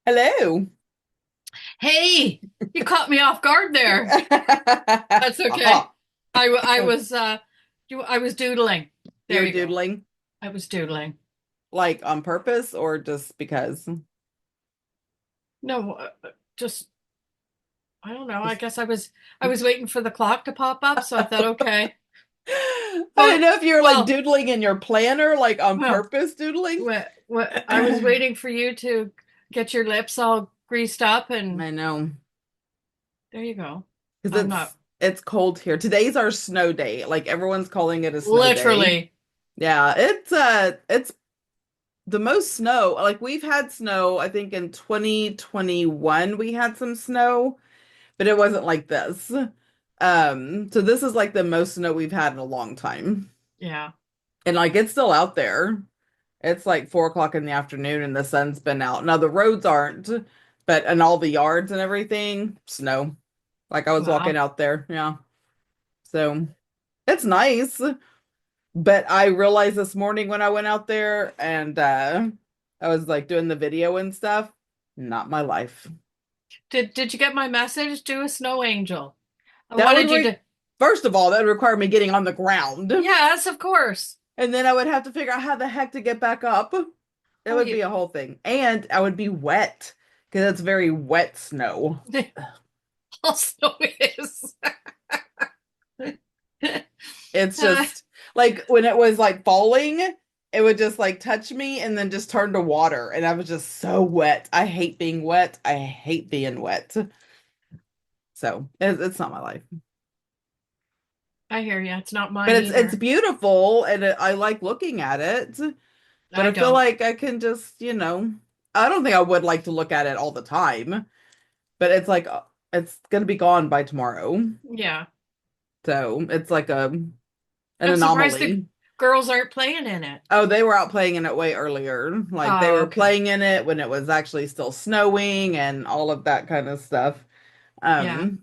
Hello. Hey, you caught me off guard there. That's okay. Aha. I was I was doodling. There You're you go. doodling I was doodling. like on purpose or just because? No, just I don't know. I Just guess I was waiting for the clock to pop up, so I thought, okay. I didn't Well, know if you were like well, doodling in your planner, like on well. purpose doodling. What I was I waiting for you to get your lips all greased up, and know there you go. because I'm it's not it's cold here. Today's our snow day. Like everyone's calling it a snow day. literally. Yeah, it's the most snow. Like we've had snow, I think in 2021 we had some snow, but it wasn't like this. So this is like the most snow we've had in a long time. Yeah. And like it's still out there. It's like 4 o'clock in the afternoon and the sun's been out. Now the roads aren't, but and all the yards and everything, snow. Like I was walking Wow. out there. Yeah. So it's nice. But I realized this morning when I went out there and I was like doing the video and stuff, not my life. Did you get my message? Do a snow angel. I That would wanted you re to. First of all, that would require me getting on the ground. Yes, of course. And then I would have to figure out how the heck to get back up. It Oh, would you be a whole thing. And I would be wet because it's very wet snow. also is. It's just like when it was like falling, it would just like touch me and then just turn to water. And I was just so wet. I hate being wet. I hate being wet. So it's not my life. I hear you. It's not But mine it's either. beautiful and I like looking at it. But I I feel don't. like I can just, I don't think I would like to look at it all the time. But it's like it's gonna be gone by tomorrow. Yeah. So it's like an I'm surprised the anomaly. girls aren't playing in it. Oh, they were out playing in it way earlier. Like they Oh, were okay. playing in it when it was actually still snowing and all of that kind of stuff. Yeah. Um,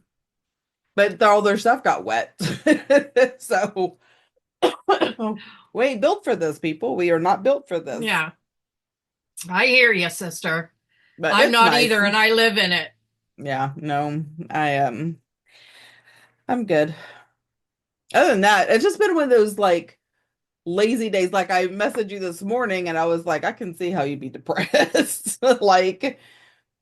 but all their stuff got wet. So we ain't built for this, people. We are not built for this. Yeah. I hear you, sister. But I'm it's not nice. either, and I live in it. Yeah, no, I'm good. Other than that, it's just been one of those like lazy days. Like I messaged you this morning and I was like, I can see how you'd be depressed. Like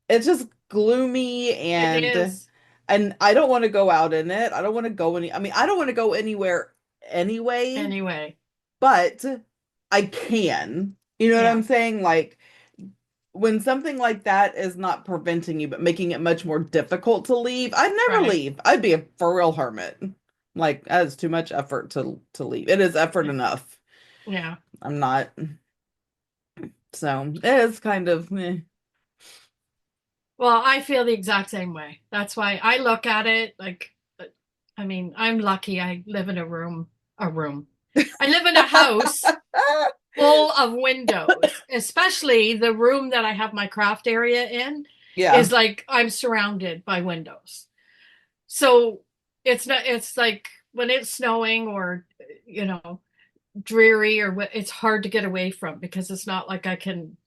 it's just gloomy It and is. I don't want to go out in it. I don't want to go I mean, I don't want to go anywhere anyway, Anyway. but I can. You know what Yeah. I'm saying? Like when something like that is not preventing you but making it much more difficult to leave, I'd never Right. leave. I'd be a for real hermit. Like that is too much effort to leave. It is effort Yeah. enough. Yeah. I'm not. So it's kind of Well, I feel the exact same way. That's why I look at it like, I mean, I'm lucky I live in a room. I live in a house full of windows, especially the room that I have my craft area in yeah. is like I'm surrounded by windows. So it's not, it's like when it's snowing or, you know, dreary or what, it's hard to get away from because it's not like I can,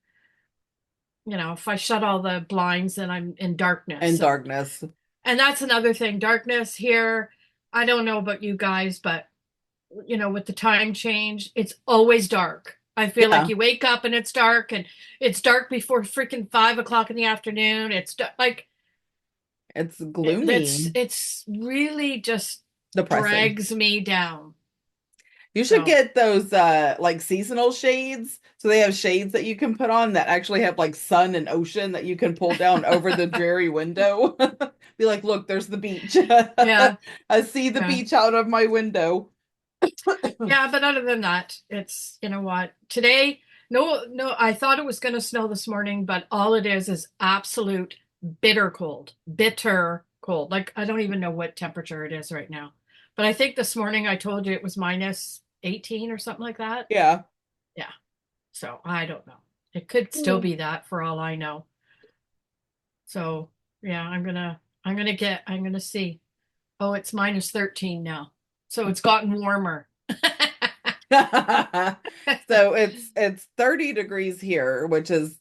if I shut all the blinds, then I'm in darkness. And darkness. And that's another thing. Darkness here, I don't know about you guys, but with the time change, it's always dark. I feel like Yeah. you wake up and it's dark, and it's dark before freaking 5 o'clock in the afternoon. It's like It's it's gloomy, it's really just depressing. drags me down. You should So get those like seasonal shades. So they have shades that you can put on that actually have like sun and ocean that you can pull down over the dreary window. Be like, look, there's the beach. yeah, I see the yeah, beach out of my window. yeah. But other than that, it's what today. No, no. I thought it was going to snow this morning, but all it is absolute bitter cold. Like I don't even know what temperature it is right now. But I think this morning I told you it was minus 18 or something like that. Yeah. Yeah. So I don't know. It could still Mm. be that for all I know. So yeah, I'm gonna see. Oh, it's minus 13 now. So it's gotten warmer. So it's 30 degrees here, which is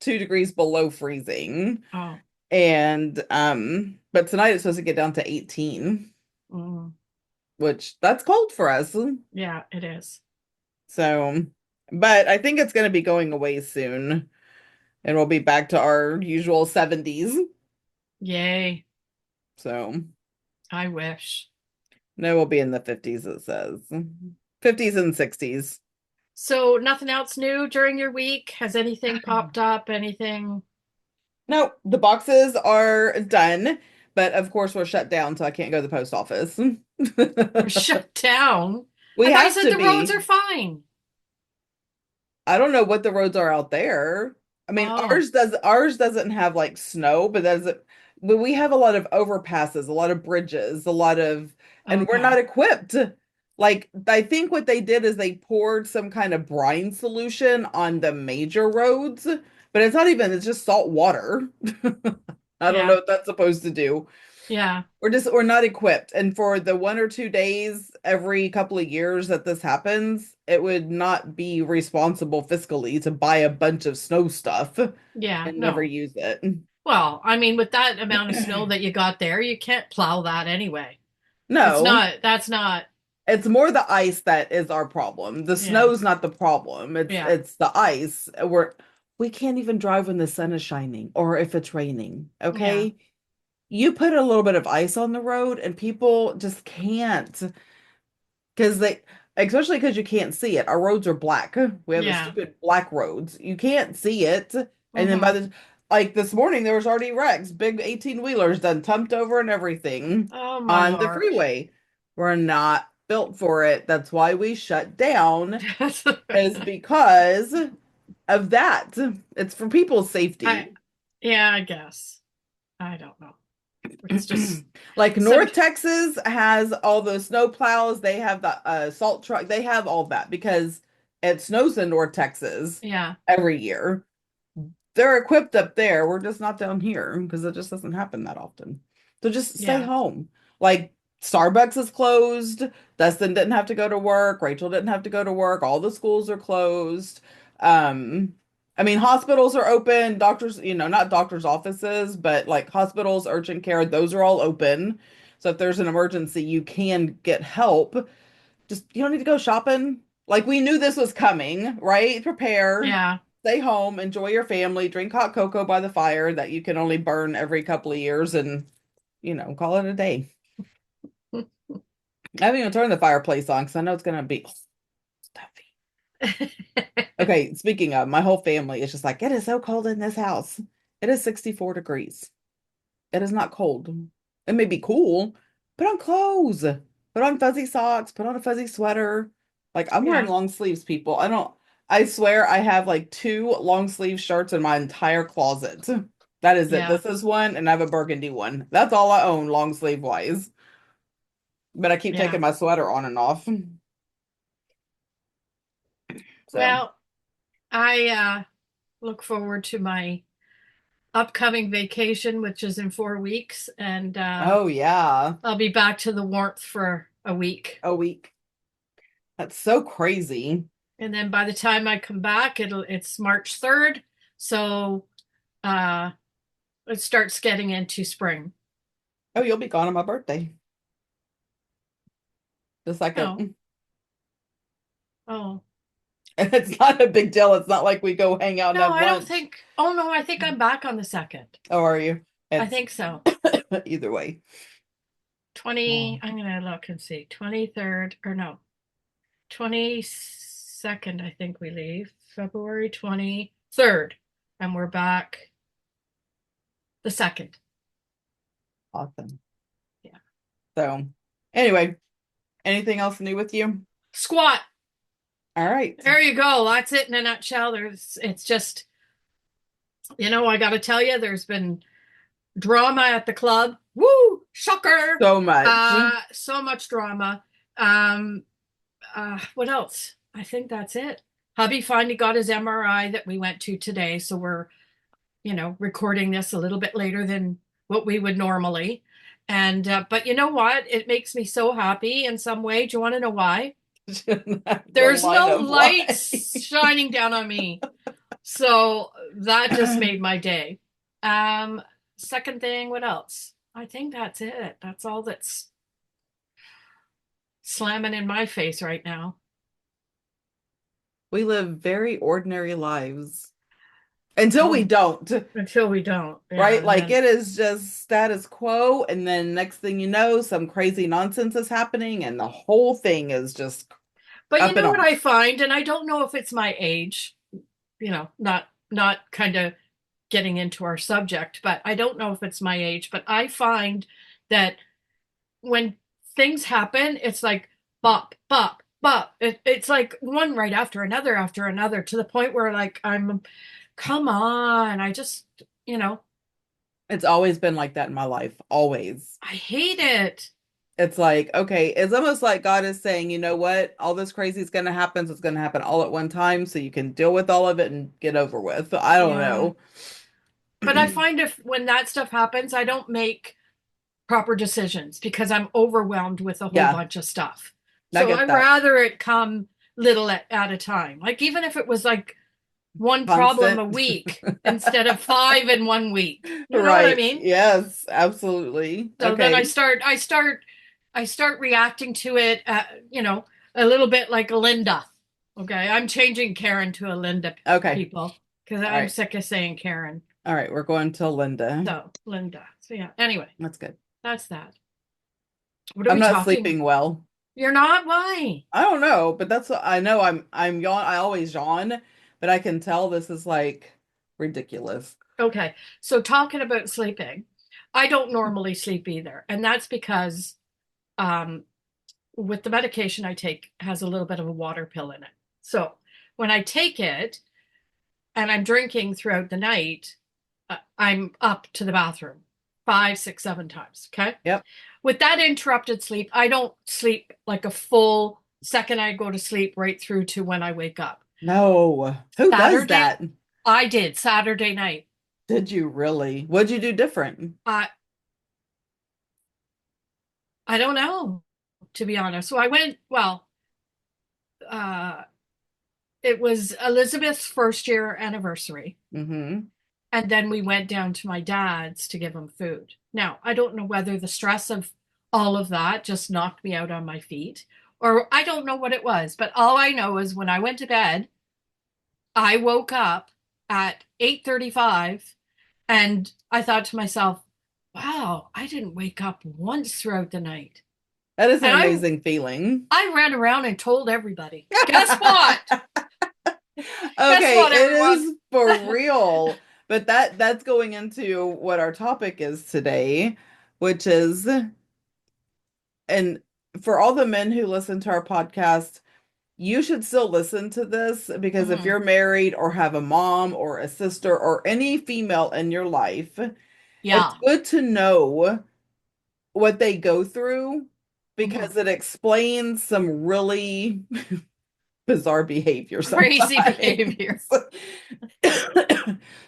2 degrees below freezing. Oh, And but tonight it's supposed to get down to 18, mm, which that's cold for us. yeah, it is. So, but I think it's going to be going away soon and we'll be back to our usual 70s. Yay. So, I wish. no, we'll be in the 50s, it says. 50s and 60s. So nothing else new during your week? Has anything popped up? Anything No, the boxes are done, but of course we're shut down, so I can't go to the post office. shut down? We I thought you have said to the roads be. are fine. I don't know what the roads are out there. I mean, Oh, ours doesn't have like snow, but we have a lot of overpasses, a lot of bridges, a lot of and we're not okay. equipped. Like I think what they did is they poured some kind of brine solution on the major roads, but it's just salt water. I don't know Yeah. what that's supposed to do. Yeah. We're not equipped. And for the 1 or 2 days every couple of years that this happens, it would not be responsible fiscally to buy a bunch of snow stuff Yeah. and never No. use it. Well, I mean, with that amount of snow that you got there, you can't plow that anyway. No, That's not, it's more the ice that is our problem. The yeah. snow's not the problem. It's Yeah. it's the ice. We can't even drive when the sun is shining or if it's raining. Yeah. Okay? You put a little bit of ice on the road and people just can't. Because especially because you can't see it. Our roads are black. We have the Yeah. stupid black roads. You can't see it. And then Mm-hmm. like this morning, there was already wrecks, big 18-wheelers done tumped over and everything Oh my on the Lord. freeway. We're not built for it. That's why we shut down, is because of that. It's for people's I, safety. yeah, I guess. I don't know. It's just Like some, North Texas has all the snow plows, they have the salt truck, they have all that because it snows in North Texas yeah. every year. They're equipped up there. We're just not down here because it just doesn't happen that often. So just stay Yeah. home. Like Starbucks is closed. Dustin didn't have to go to work. Rachel didn't have to go to work. All the schools are closed. Um, I mean, hospitals are open. Doctors, not doctors' offices, but like hospitals, urgent care, those are all open. So if there's an emergency, you can get help. Just you don't need to go shopping. Like we knew this was coming, right? Prepare, Yeah. stay home, enjoy your family, drink hot cocoa by the fire that you can only burn every couple of years and, call it a day. I haven't even turned the fireplace on because I know it's gonna be stuffy. Okay, speaking of, my whole family is just like, it is so cold in this house. It is 64 degrees. It is not cold. It may be cool. Put on clothes. Put on fuzzy socks. Put on a fuzzy sweater. Like I'm wearing Yeah. long sleeves, people. I swear I have like two long sleeve shirts in my entire closet. That is it. Yeah. This is one, and I have a burgundy one. That's all I own, long sleeve wise. But I keep Yeah. taking my sweater on and off. So, Well, I look forward to my upcoming vacation, which is in 4 weeks, and oh yeah, I'll be back to the warmth for a week. a week. That's so crazy. And then by the time I come back, it's March 3rd. So uh it starts getting into spring. Oh, you'll be gone on my birthday. The Oh, second. oh. It's not a big deal. It's not like we go hang out and No, have I don't lunch. think. Oh no, I think I'm back on the second. Oh, are you? I It's think so. either way. 20, Oh, I'm gonna look and see. 23rd or no, 22nd, I think we leave. February 23rd. And we're back the second. awesome. Yeah. So, anyway, anything else new with you? Squat. All right. There you go. That's it in a nutshell. It's just, I gotta tell you, there's been drama at the club. Woo! Shocker! So much. So much drama. Um, what else? I think that's it. Hubby finally got his MRI that we went to today, so we're, recording this a little bit later than what we would normally. And but you know what? It makes me so happy in some way. Do you want to know why? The There's line no of why. lights shining down on me. So that just made my day. Um, Second thing, what else? I think that's it. That's all that's slamming in my face right now. We live very ordinary lives until we Until don't, until we don't. Yeah, right? and Like then it is just status quo. And then next thing you know, some crazy nonsense is happening and the whole thing is just but you up in know what I arms. find, and I don't know if it's my age, not kind of getting into our subject, but I don't know if it's my age, but I find that when things happen, it's like bop, bop, bop. It's like one right after another, to the point where like come on, I just, you know, It's always been like that in my life, always. I hate it. It's like, okay, it's almost like God is saying, you know what? All this crazy is going to happen. So it's going to happen all at one time so you can deal with all of it and get over with. I don't Yeah. know. But I find if when that stuff happens, I don't make proper decisions because I'm overwhelmed with a whole Yeah, bunch of stuff. I So get I'd that. rather it come little at a time. Like even if it was like one problem a Constant. week instead of five in one week. You know what I Right. mean? Yes, absolutely. So then Okay. I start reacting to it, a little bit like a Linda. Okay, I'm changing Karen to a Linda, Okay. people, because All I'm right. sick of saying Karen. All right. We're going to Linda. So Linda. So yeah. Anyway, That's good. that's that. What are I'm we not talking? sleeping well. You're not? Why? I don't know, but that's what I know. I'm yawn. I always yawn, but I can tell this is like ridiculous. Okay. So talking about sleeping, I don't normally sleep either, and that's because um, with the medication I take has a little bit of a water pill in it. So when I take it and I'm drinking throughout the night, I'm up to the bathroom five, six, seven times. Okay. Yep. With that interrupted sleep, I don't sleep like a full second I go to sleep right through to when I wake up. No. Who does Saturday, that? I did Saturday night. Did you really? What'd you do different? I I don't know, to be honest. So I went, well, uh, it was Elizabeth's first year anniversary. Mm-hmm. And then we went down to my dad's to give him food. Now, I don't know whether the stress of all of that just knocked me out on my feet, or I don't know what it was, but all I know is when I went to bed, I woke up at 8:35 and I thought to myself, wow, I didn't wake up once throughout the night. That is an And amazing feeling. I ran around and told everybody. Guess what? Guess Okay, what, it everyone? is for real. But that's going into what our topic is today, which is, and for all the men who listen to our podcast, you should still listen to this because if Mhm. you're married or have a mom or a sister or any female in your life, it's Yeah. good to know what they go through Mhm. because it explains some really bizarre behavior Crazy sometimes. behavior.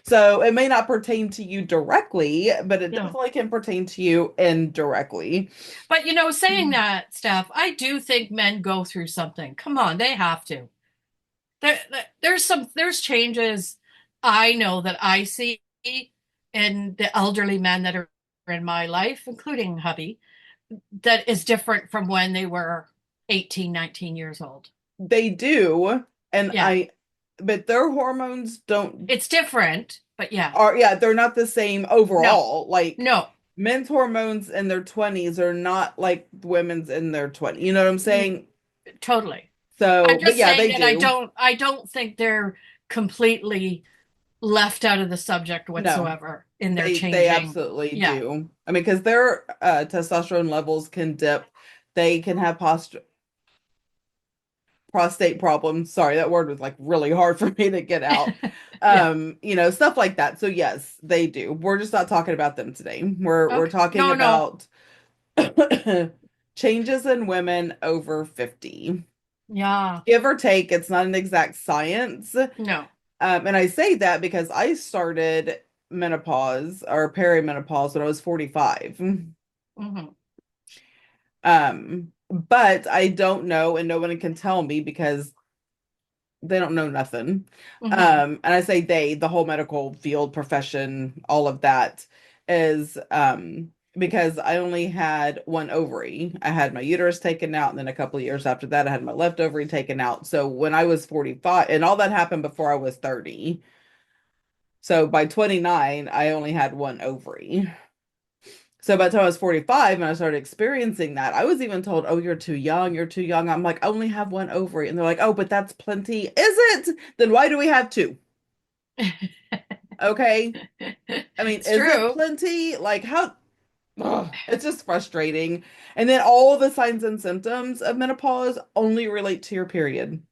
So it may not pertain to you directly, but it No. definitely can pertain to you indirectly. But saying that, Steph, I do think men go through something. Come on, they have to. There's changes I know that I see in the elderly men that are in my life, including hubby, that is different from when they were 18, 19 years old. They do, and Yeah. but their hormones don't It's different, but yeah. are yeah, they're not the same No. overall. Like No. men's hormones in their 20s are not like women's in their 20s. You know what I'm Mm, saying? totally. I'm So, but just yeah, saying they that do. I don't think they're completely left out of the subject No, whatsoever in their they changing. absolutely Yeah. do. I mean, because their testosterone levels can dip. They can have prostate problems. Sorry, that word was like really hard for me to get out. Yeah. Stuff like that. So yes, they do. We're just not talking about them today. We're Okay. talking No, no. about changes in women over 50. Yeah. Give or take, it's not an exact science. No. And I say that because I started menopause or perimenopause when I was 45. Hmm. But I don't know, and no one can tell me because they don't know nothing. Hmm. And I say they, the whole medical field, profession, all of that is because I only had one ovary. I had my uterus taken out, and then a couple of years after that, I had my left ovary taken out. So when I was 45, and all that happened before I was 30. So by 29, I only had one ovary. So by the time I was 45 and I started experiencing that, I was even told, "Oh, you're too young. You're too young." I'm like, "I only have one ovary." And they're like, "Oh, but that's plenty." Is it? Then why do we have two? Okay. I mean, It's is it true. plenty? Like how ugh, it's just frustrating. And then all the signs and symptoms of menopause only relate to your period.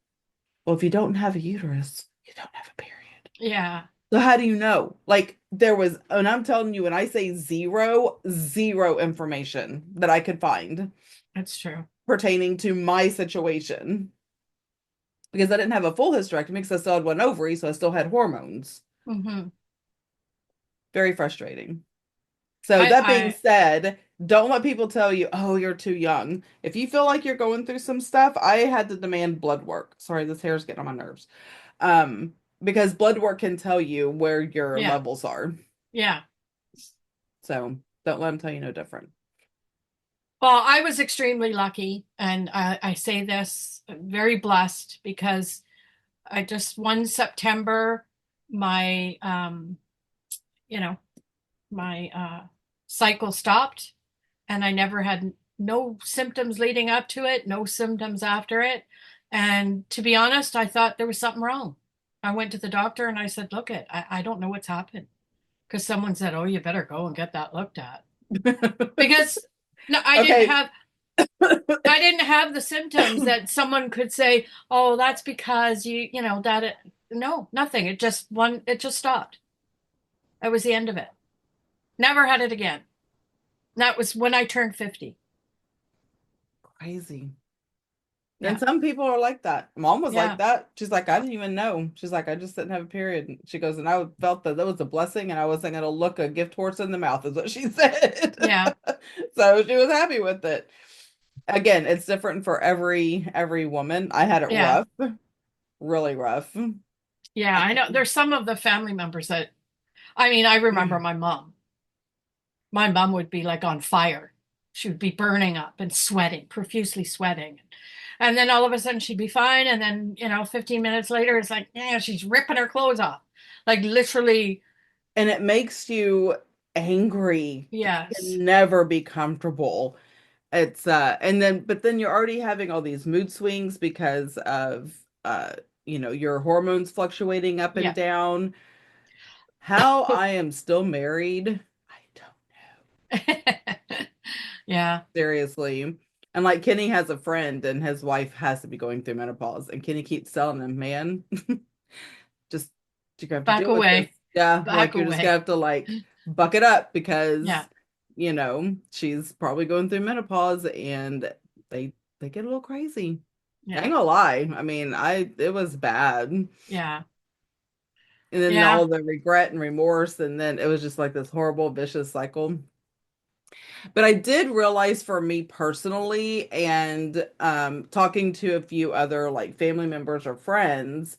Well, if you don't have a uterus, you don't have a period. Yeah, So how do you know? Like there was, and I'm telling you, when I say zero, zero information that I could find that's true. pertaining to my situation because I didn't have a full hysterectomy because I still had one ovary, so I still had hormones. Hmm. Very frustrating. So I, that being I, said, don't let people tell you, "Oh, you're too young." If you feel like you're going through some stuff, I had to demand blood work. Sorry, this hair is getting on my nerves. Because blood work can tell you where your yeah, levels are. yeah. So don't let them tell you no different. Well, I was extremely lucky, and I say this very blessed because I just one September, my, you know, my cycle stopped, and I never had no symptoms leading up to it, no symptoms after it. And to be honest, I thought there was something wrong. I went to the doctor and I said, "Look, I don't know what's happened." Because someone said, "Oh, you better go and get that looked at." Because no, Okay. I didn't have the symptoms that someone could say, "Oh, that's because that no, nothing. It just stopped. That was the end of it. Never had it again. That was when I turned 50. Crazy. And Yeah. some people are like that. Mom was like Yeah. that. She's like, I didn't even know. She's like, I just didn't have a period. And she goes, and I felt that that was a blessing, and I wasn't going to look a gift horse in the mouth, is what she said. Yeah. So she was happy with it. Again, it's different for every woman. I had it Yeah. rough, really rough. Yeah. I know there's some of the family members that I mean, I remember my mom. My mom would be like on fire. She would be burning up and sweating, profusely sweating. And then all of a sudden she'd be fine. And then, 15 minutes later, it's like, yeah, she's ripping her clothes off. Like literally, And it makes you angry. It yes. can never be comfortable. It's and then but then you're already having all these mood swings because of your hormones fluctuating up and Yeah. down. How I am still married, I don't Yeah. seriously. And like Kenny has a friend and his wife has to be going through menopause and Kenny keeps telling him, "Man, just you're gonna have to Back deal with this." away. Yeah, Back like you're just gonna away. have to like buck it up Yeah. because she's probably going through menopause and they get a little crazy. I Yeah. ain't gonna lie. I mean, it was bad. And Yeah. then Yeah. all the regret and remorse, and then it was just like this horrible, vicious cycle. But I did realize for me personally, and talking to a few other like family members or friends,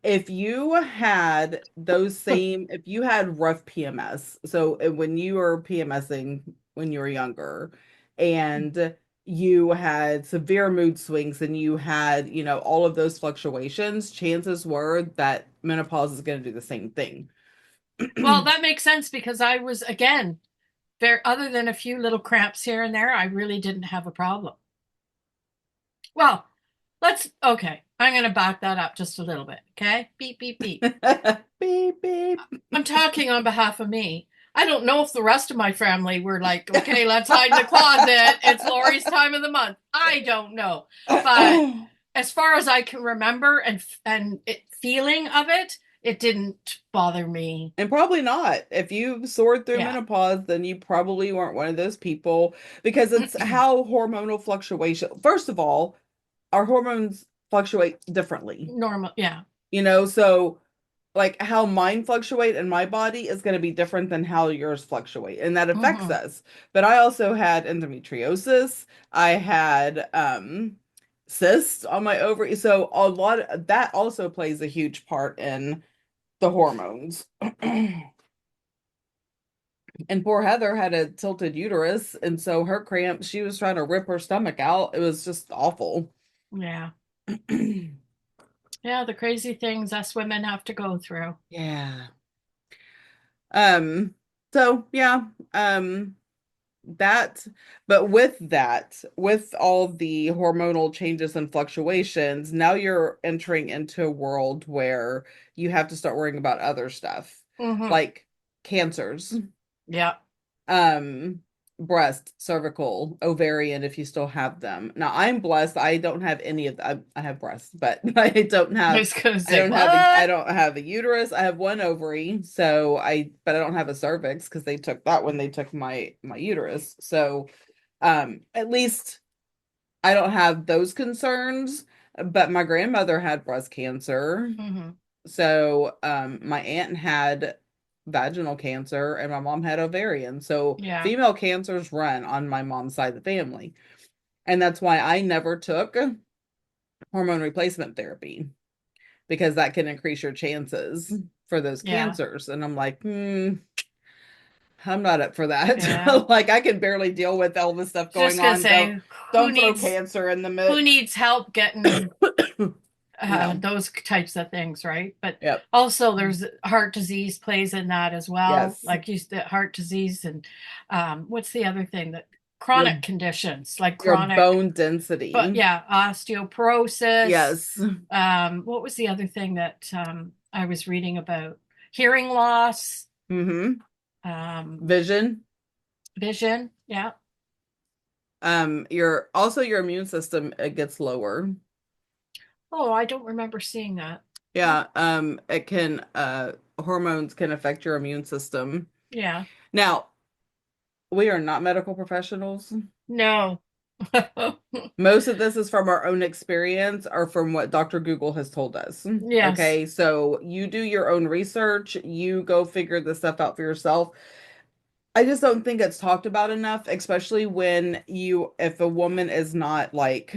if you had rough PMS, so when you were PMSing when you were younger, and you had severe mood swings and you had, all of those fluctuations, chances were that menopause is going to do the same thing. Well, that makes sense because I was, again, there, other than a few little cramps here and there, I really didn't have a problem. Well, okay, I'm going to back that up just a little bit. Okay. Beep, beep, beep. Beep, beep. I'm talking on behalf of me. I don't know if the rest of my family were like, okay, let's hide in the closet. It's Lori's time of the month. I don't know. But as far as I can remember and feeling of it, it didn't bother me. And probably not. If you soared through Yeah. menopause, then you probably weren't one of those people because it's how hormonal fluctuation. First of all, our hormones fluctuate differently. Normal. Yeah. So like how mine fluctuate in my body is going to be different than how yours fluctuate, and that affects Hmm. us. But I also had endometriosis. I had cysts on my ovary. So a lot of that also plays a huge part in the hormones. And poor Heather had a tilted uterus, and so her cramps, she was trying to rip her stomach out. It was just awful. Yeah. Yeah, the crazy things us women have to go through. Yeah. Um, so yeah, that, but with that, with all the hormonal changes and fluctuations, now you're entering into a world where you have to start worrying about other stuff, Hmm. like cancers, Yeah. um, breast, cervical, ovarian, if you still have them. Now I'm blessed. I don't have any of that. I have breasts, but I was gonna say, I what? don't have a uterus. I have one ovary. But I don't have a cervix because they took that when they took my uterus. So, at least I don't have those concerns, but my grandmother had breast cancer. Hmm. So, my aunt had vaginal cancer and my mom had ovarian. So, Yeah. female cancers run on my mom's side of the family. And that's why I never took hormone replacement therapy because that can increase your chances for those Yeah. cancers. And I'm like, I'm not up for that. Yeah. Like, I can barely deal with all this stuff going Just gonna on. Don't say, who don't throw needs cancer in the who mix. needs help getting No. those types of things, right? But Yep. also, there's heart disease plays in that as well. Yes. Like you said, heart disease and what's the other thing that Your chronic conditions like your chronic, bone but density. yeah, osteoporosis. Yes. What was the other thing that I was reading about? Hearing loss, Mm-hmm. um, Vision. vision. Yeah. Your immune system, it gets lower. Oh, I don't remember seeing that. Yeah, it can hormones can affect your immune system. Yeah. Now, we are not medical professionals. No. Most of this is from our own experience or from what Dr. Google has told us. Yes. Okay, so you do your own research, you go figure this stuff out for yourself. I just don't think it's talked about enough, especially if a woman is not like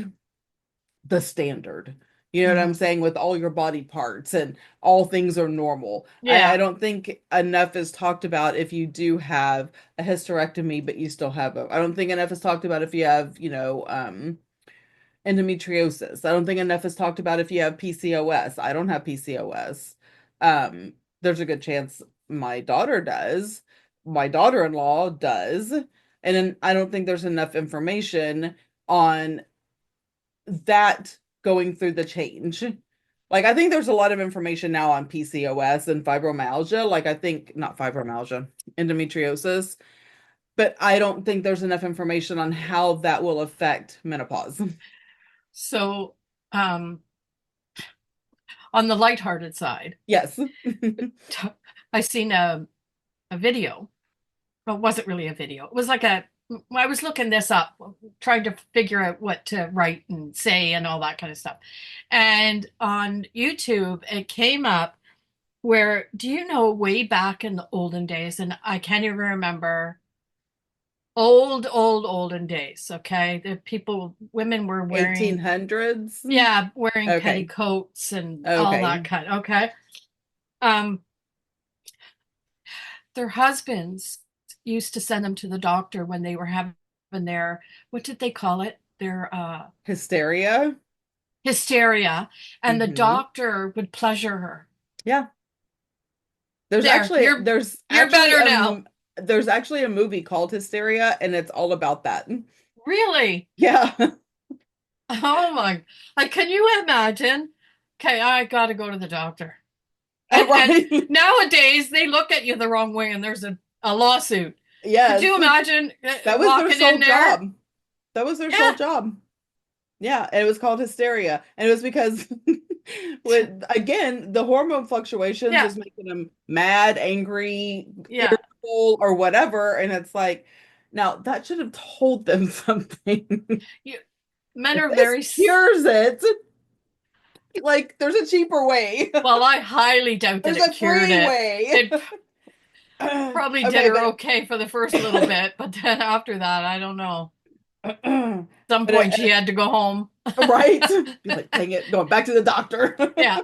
the standard. You know what I'm Hmm. saying? With all your body parts and all things are normal. I Yeah. don't think enough is talked about if you do have a hysterectomy, but you still have I don't think enough is talked about if you have, endometriosis. I don't think enough is talked about if you have PCOS. I don't have PCOS. There's a good chance my daughter does. My daughter-in-law does. And then I don't think there's enough information on that going through the change. Like, I think there's a lot of information now on PCOS and fibromyalgia. Like, I think not fibromyalgia, endometriosis, but I don't think there's enough information on how that will affect menopause. So, on the lighthearted side, Yes. I seen a video. Well, it wasn't really a video. It was like I was looking this up, trying to figure out what to write and say and all that kind of stuff. And on YouTube, it came up where, do you know, way back in the olden days, and I can't even remember olden days, okay? The people, women were wearing, 1800s. yeah, wearing Okay. petticoats and all that Okay. kind, okay? Um, their husbands used to send them to the doctor when they were having their, what did they call it? Their Hysteria. hysteria, and the Hmm. doctor would pleasure her. Yeah. There's There, actually there's you're actually better now. there's actually a movie called Hysteria and it's all about that. Really? Yeah. Oh my, like, can you imagine? Okay, I gotta go to the doctor. And Right. nowadays they look at you the wrong way and there's a lawsuit. Could Yes. you imagine That was their walking in sole there? job. That was their sole Yeah, job. Yeah, and it was called Hysteria. And it was because with again, the hormone fluctuations yeah, was making them mad, angry, yeah. irritable, or whatever. And it's like, now that should have told them something. You, men If are this very, cures it, like there's a cheaper way. well, I highly doubt that There's it a cured free it. way. It probably did Okay, her okay for the first little bit, but then after that, I don't know. Some But point she had to go home. right? Be like, dang it, going back to the doctor. Yeah.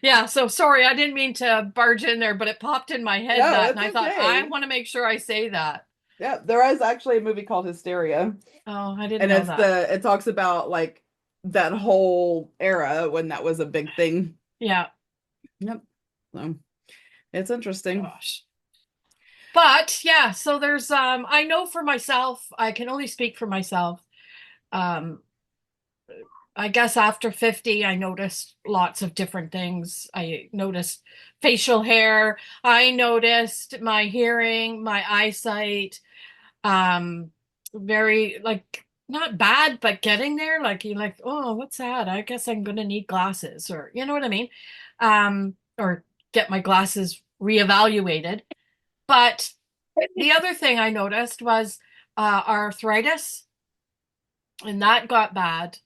Yeah, so sorry, I didn't mean to barge in there, but it popped in my head No, that, and it's I thought I okay. want to make sure I say that. Yeah, there is actually a movie called Hysteria, Oh, I didn't and know that. it talks about like that whole era when that was a big thing. Yeah, Yep. So it's interesting. gosh. But yeah, so there's I know for myself, I can only speak for myself. Um I guess after 50 I noticed lots of different things. I noticed facial hair, I noticed my hearing, my eyesight, um very like not bad, but getting there, like you're like, oh, what's that? I guess I'm gonna need glasses, or you know what I mean? Or get my glasses reevaluated. But the other thing I noticed was arthritis, and that got bad,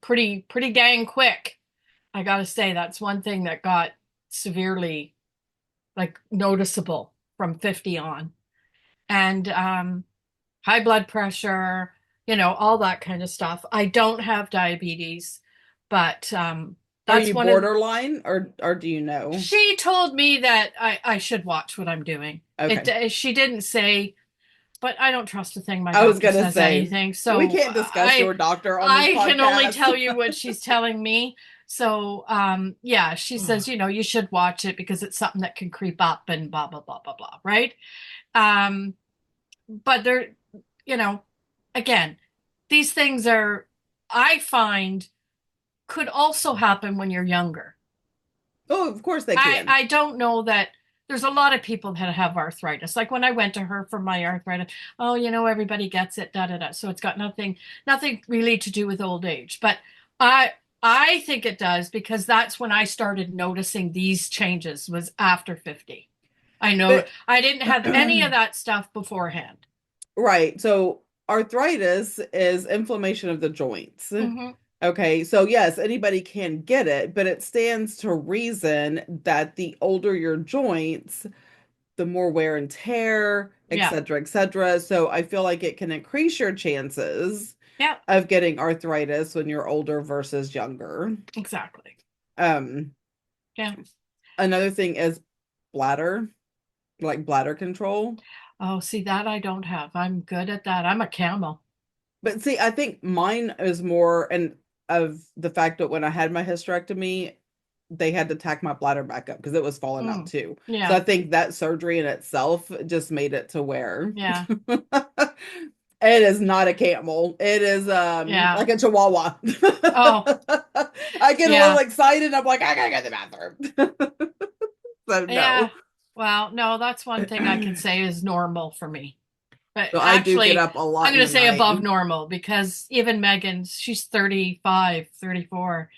pretty dang quick. I gotta say, that's one thing that got severely like noticeable from 50 on. And high blood pressure, all that kind of stuff. I don't have diabetes, but Are that's you one of borderline or do you know? she told me that I should watch what I'm doing. Okay. She didn't say, but I don't trust a thing my I was doctor gonna says say anything. we So can't discuss your doctor on this I can only podcast. tell you what she's telling me. So yeah, she says, you should watch it because it's something that can creep up and blah blah blah blah blah, right? Um, but there, you know, again, these things are, I find, could also happen when you're younger. Oh, of course they I can. I don't know that there's a lot of people that have arthritis. Like when I went to her for my arthritis, oh, everybody gets it, da da da. So it's got nothing really to do with old age. But I I think it does because that's when I started noticing these changes was after 50. I know But I didn't have any of that stuff beforehand. right. So arthritis is inflammation of the joints. Hmm. Okay. So yes, anybody can get it, but it stands to reason that the older your joints, the more wear and tear, et Yeah. cetera, et cetera. So I feel like it can increase your chances Yeah, of getting arthritis when you're older versus younger. exactly. Um, Yeah. Another thing is bladder, like bladder control. Oh, see, that I don't have. I'm good at that. I'm a camel. But see, I think mine is more and of the fact that when I had my hysterectomy, they had to tack my bladder back up because it was falling out Mm. too. So I Yeah. think that surgery in itself just made it to where Yeah. it is not a camel. It is Yeah. like a chihuahua. Oh, I get a little yeah. excited. I'm like, I gotta go to the bathroom. So Yeah. no. Well, no, that's one thing I can say is normal for me. But So I do get actually, up a I'm lot in going the to say night. above normal because even Megan, she's 35, 34,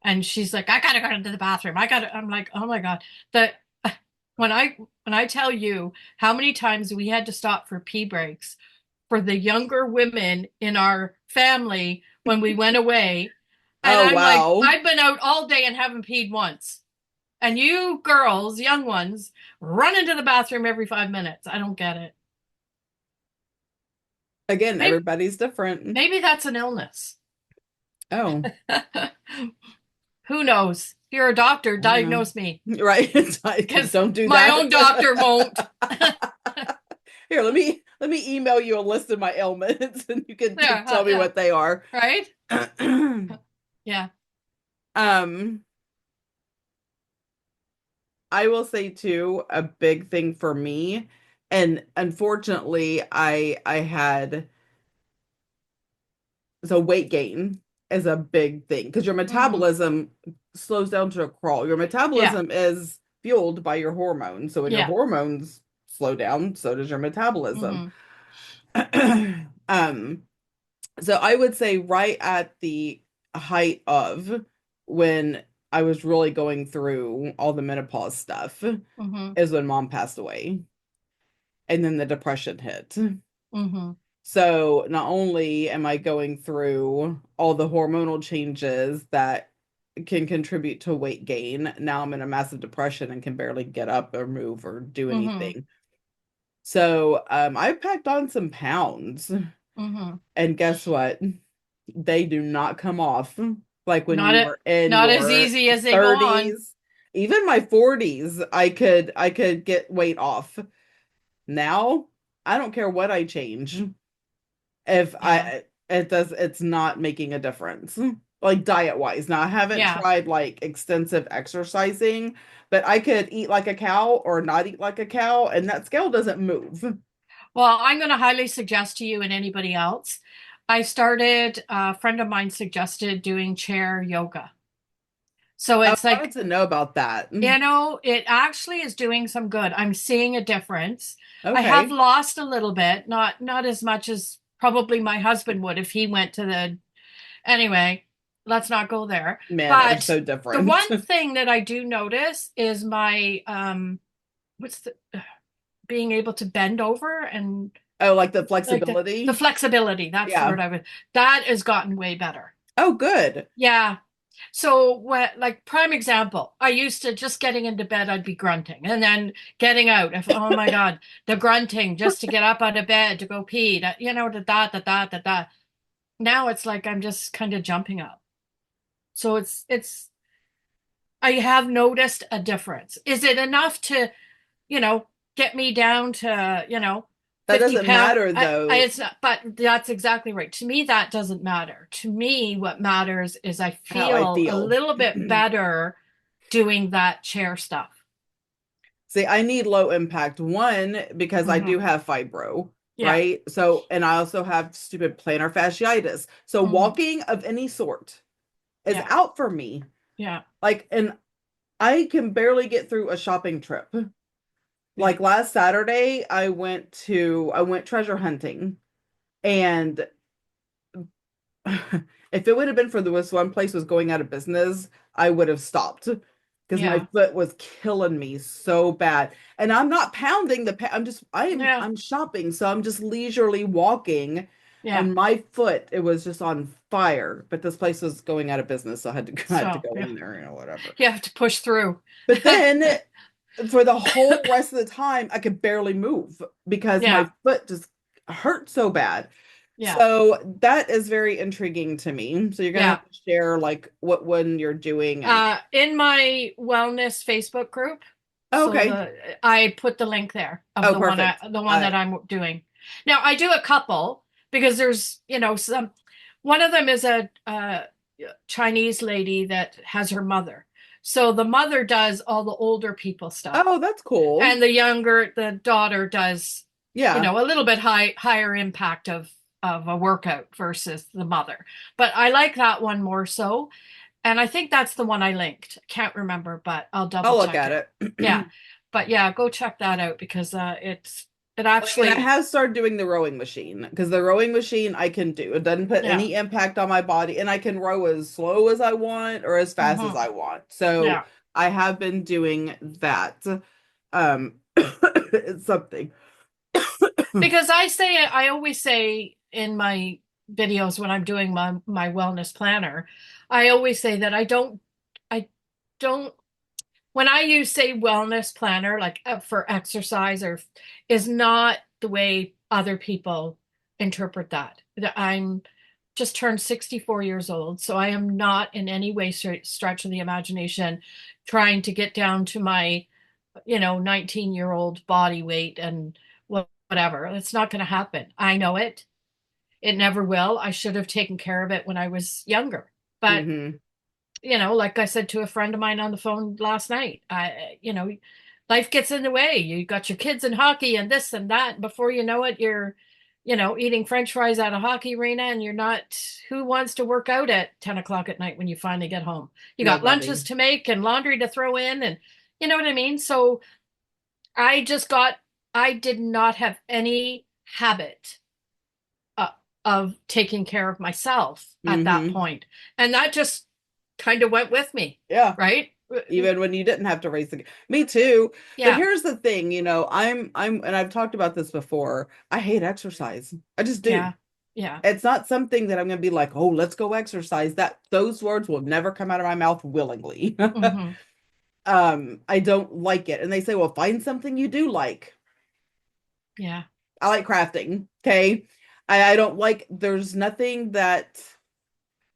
and she's like, I gotta go to the bathroom. I'm like, oh my God. The when I tell you how many times we had to stop for pee breaks for the younger women in our family when we went away, and Oh I'm like, wow. I've been out all day and haven't peed once. And you girls, young ones, run into the bathroom every 5 minutes. I don't get it. Again, Maybe everybody's different. maybe that's an illness. Oh, Who knows? If you're a doctor, I don't know. diagnose me Right. because Don't do my that. own doctor won't. Here, let me email you a list of my ailments and you can Yeah, tell me yeah, what they are. right? Yeah. um, I will say too, a big thing for me, and unfortunately, I had so weight gain is a big thing because your Hmm. metabolism slows down to a crawl. Your Yeah. metabolism is fueled by your hormones. So when your Yeah. hormones slow down, so does your metabolism. Hmm. um, so I would say right at the height of when I was really going through all the menopause stuff Hmm. is when mom passed away. And then the depression hit. Hmm. So not only am I going through all the hormonal changes that can contribute to weight gain, now I'm in a massive depression and can barely get up or move or do Hmm. anything. So I packed on some pounds, Hmm. and guess what? They do not come off like when Not you it, are in not as your easy as they go on. 30s. Even my 40s, I could get weight off. Now, I don't care what I change. If Yeah. I it does it's not making a difference. Like diet wise. Now I haven't Yeah. tried like extensive exercising, but I could eat like a cow or not eat like a cow, and that scale doesn't move. Well, I'm going to highly suggest to you and anybody else. A friend of mine suggested doing chair yoga. So I it's wanted like, to know about that. it actually is doing some good. I'm seeing a difference. I have Okay. lost a little bit, not as much as probably my husband would if he went to the anyway, let's not go there. Men are But so the different. one thing that I do notice is my what's the being able to bend over and Oh, like the like the flexibility? flexibility. That's the Yeah. word I would. That has gotten way better. Oh, good. Yeah. So what like prime example, I used to just getting into bed, I'd be grunting. And then getting out, if oh my God, the grunting just to get up out of bed to go pee, da. Now it's like I'm just kind of jumping up. So it's I have noticed a difference. Is it enough to, you know, get me down to, 50 That doesn't pound? matter though. It's not, but that's exactly right. To me, that doesn't matter. To me, what matters is I How I feel a feel. little bit better doing that chair stuff. See, I need low impact one because I do Hmm. have fibro, Yeah. right? So, and I also have stupid plantar fasciitis. So, Hmm. walking of any sort is Yeah. out for me. Yeah. Like, and I can barely get through a shopping trip. Yeah. Like last Saturday, I went treasure hunting, and if it would have been for this one place was going out of business, I would have stopped because my Yeah. foot was killing me so bad. And I'm not pounding I'm just Yeah. I'm shopping, so I'm just leisurely walking, Yeah. and my foot it was just on fire. But this place was going out of business, so I had to So go yeah, in there, whatever. you have to push through. But then for the whole rest of the time, I could barely move because my Yeah. foot just hurt so bad. Yeah. So that is very intriguing to me. So you're gonna Yeah. have to share like what one you're doing and In my wellness Facebook group, oh, so okay. I put the link there of Oh, perfect. the one that I'm doing. Now I do a couple because there's some. One of them is a Chinese lady that has her mother. So the mother does all the older people stuff, Oh, that's cool. and the daughter does, Yeah. a little bit higher impact of a workout versus the mother. But I like that one more so. And I think that's the one I linked. Can't remember, but I'll double I'll look check at it. Yeah. it. But yeah, go check that out because it Like, and I actually, have started doing the rowing machine because the rowing machine I can do. It doesn't put yeah. any impact on my body, and I can row as slow as I want or as fast as Hmm. I want. So Yeah. I have been doing that. It's something. Because I always say in my videos when I'm doing my wellness planner, I always say that I don't when I use say wellness planner like for exercise or is not the way other people interpret that. That I'm just turned 64 years old, so I am not in any way stretch of the imagination trying to get down to my 19-year-old body weight and whatever. It's not going to happen. I know it. It never will. I should have taken care of it when I was younger. But Hmm. like I said to a friend of mine on the phone last night, life gets in the way. You got your kids in hockey and this and that. Before you know it, you're, eating French fries at a hockey arena and you're not, who wants to work out at 10 o'clock at night when you finally get home? You got lunches Nobody. to make and laundry to throw in and you know what I mean? So I just got, I did not have any habit uh, of taking care of myself at that Hmm. point. And that just kind of went with me, Yeah. right? Even when you didn't have to raise the me too. But Yeah, here's the thing, I'm and I've talked about this before. I hate exercise. I just do. yeah, yeah. It's not something that I'm going to be like, "Oh, let's go exercise." That those words will never come out of my mouth willingly. Hmm. I don't like it. And they say, "Well, find something you do like." Yeah. I like crafting. Okay. I don't like, there's nothing that,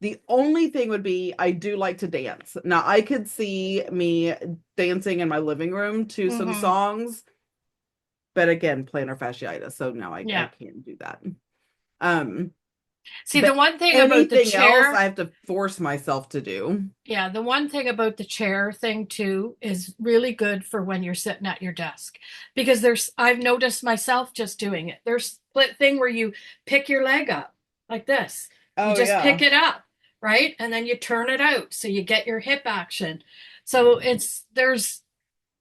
the only thing would be I do like to dance. Now I could see me dancing in my living room to some Hmm. songs, but again, plantar fasciitis. So no, I Yeah. can't do that. Um, See, the but one thing about the anything else chair, I have to force myself to do. yeah, the one thing about the chair thing too is really good for when you're sitting at your desk because I've noticed myself just doing it. There's split thing where you pick your leg up like this. You Oh just pick yeah. it up, right? And then you turn it out so you get your hip action. So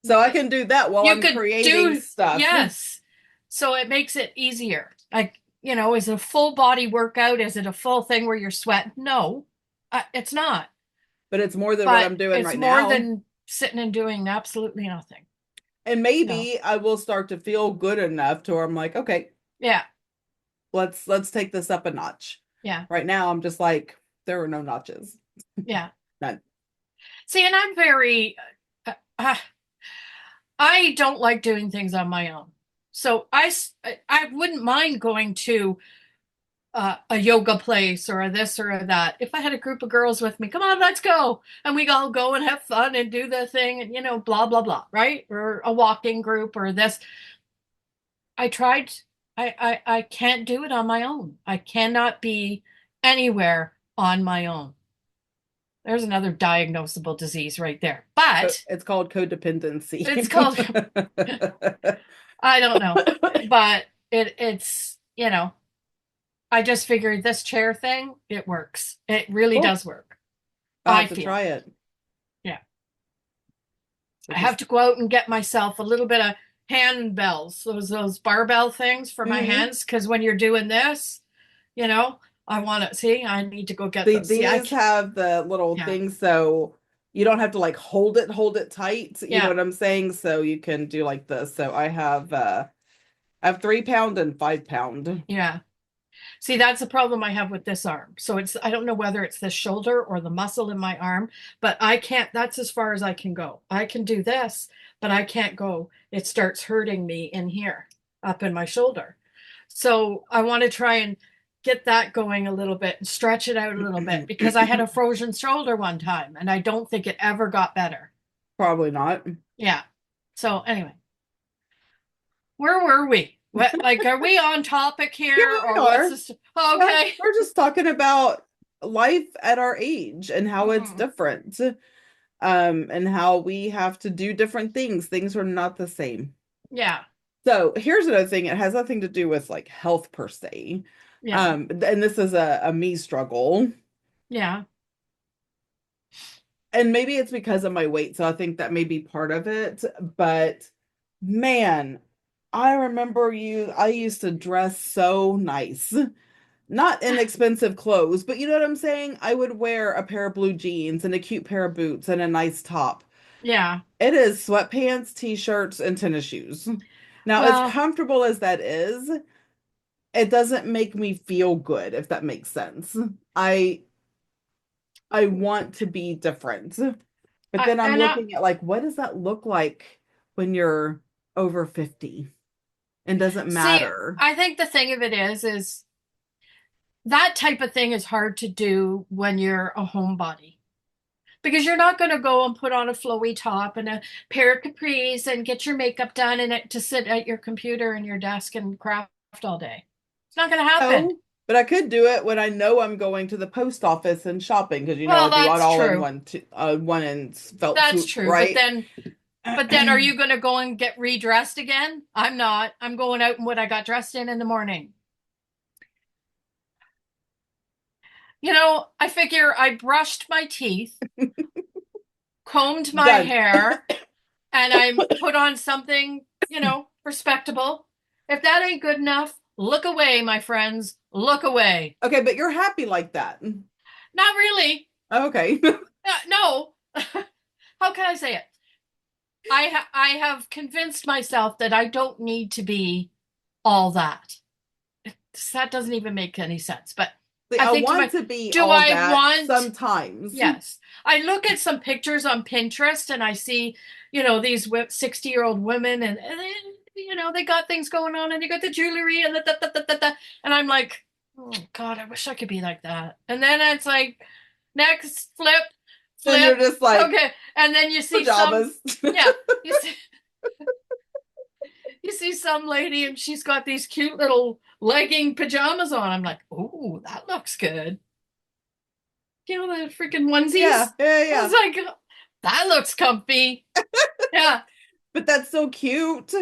So I can do that while you I'm could creating do, stuff. yes. So it makes it easier. Like, is it a full body workout? Is it a full thing where you're sweating? No, it's not. But it's more than what But I'm doing it's right more now. than sitting and doing absolutely nothing. And No. maybe I will start to feel good enough to where I'm like, okay, Yeah. let's take this up a notch. Yeah. Right now, I'm just like, there are no notches. Yeah. None. See, and I'm very, uh, I don't like doing things on my own. So I wouldn't mind going to a yoga place or a this or a that. If I had a group of girls with me, come on, let's go. And we all go and have fun and do the thing and, blah, blah, blah, right? Or a walking group or this. I tried, I can't do it on my own. I cannot be anywhere on my own. There's another diagnosable disease right there. But It's called codependency. it's called, I don't know, but it's, I just figured this chair thing, it works. It really Cool. does work. I'll I have to feel. try it. Yeah. So I have just to go out and get myself a little bit of handbells, those barbell things for my mhm. hands. Because when you're doing this, you know, I want to see. I need to go get those. See, These have the little yeah, things so you don't have to like hold it tight. You know yeah, what I'm saying? So you can do like this. So I have 3 pound and 5 pound. yeah. See, that's the problem I have with this arm. So I don't know whether it's the shoulder or the muscle in my arm, but I can't, that's as far as I can go. I can do this, but I can't go. It starts hurting me in here, up in my shoulder. So I want to try and get that going a little bit and stretch it out a little bit because I had a frozen shoulder one time and I don't think it ever got better. Probably not. Yeah. So anyway, where were we? What, like, are we on topic Yeah, here we or what's are. this? Yeah, Okay. we're just talking about life at our age and how it's Mhm. different. And how we have to do different things. Things are not the same. Yeah. So here's another thing. It has nothing to do with like health per se. Yeah. And this is a me struggle. Yeah. And maybe it's because of my weight, so I think that may be part of it. But man, I remember I used to dress so nice. Not inexpensive clothes, but you know what I'm saying? I would wear a pair of blue jeans and a cute pair of boots and a nice top. Yeah. It is sweatpants, t-shirts, and tennis shoes. Now, as Well, comfortable as that is, it doesn't make me feel good, if that makes sense. I I want to be different. But I then I'm and I looking at like, what does that look like when you're over 50 and doesn't see, matter? I think the thing of it is that type of thing is hard to do when you're a homebody because you're not going to go and put on a flowy top and a pair of capris and get your makeup done and to sit at your computer and your desk and craft all day. It's not going to happen. No, but I could do it when I know I'm going to the post office and shopping because I Well, do it that's all in true. one in felt That's swoop, true. But right? then But then are you going to go and get redressed again? I'm not. I'm going out in what I got dressed in the morning. I figure I brushed my teeth, combed my Done. hair, and I put on something, respectable. If that ain't good enough, look away, my friends. Look away. Okay, but you're happy like that. Not really. Okay. No. How can I say it? I have convinced myself that I don't need to be all that. That doesn't even make any sense. But I I think want to be do all I that want, sometimes. yes. I look at some pictures on Pinterest and I see, these 60-year-old women and they got things going on and you got the jewelry and the. And I'm like, oh God, I wish I could be like that. And then it's like, next flip, Then flip. you're just like Okay. And then you see some, pajamas. yeah, you see some lady and she's got these cute little legging pajamas on. I'm like, oh, that looks good. The freaking onesies. Yeah, yeah, I was yeah. like, that looks comfy. Yeah. But that's so cute.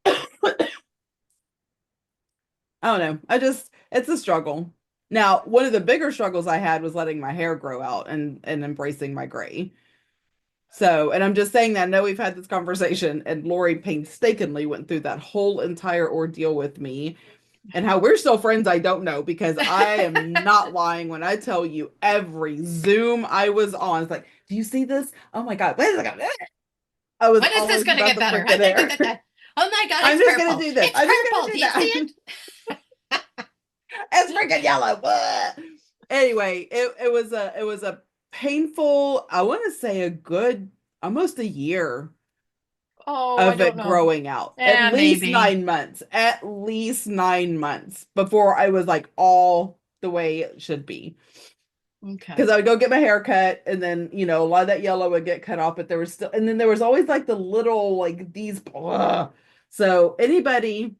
I don't know. It's a struggle. Now, one of the bigger struggles I had was letting my hair grow out and embracing my gray. So, and I'm just saying that I know we've had this conversation, and Lorie painstakingly went through that whole entire ordeal with me. And how we're still friends, I don't know, because I am not lying when I tell you every Zoom I was on. It's like, do you see this? Oh my God, wait a second. I was When is this always going to about get the better? freaking hair. Oh my God, I'm it's just gonna purple. do this. It's I'm just purple. gonna Do do you see that. it? It's freaking yellow. Anyway, it was a painful, I want to say a good almost a year Oh, I of don't it know. growing out. At Yeah, least maybe. 9 months. At least 9 months before I was like all the way it should be. Okay. Because I would go get my hair cut, and then a lot of that yellow would get cut off, but there was still, and then there was always like the little like these. Ugh. So anybody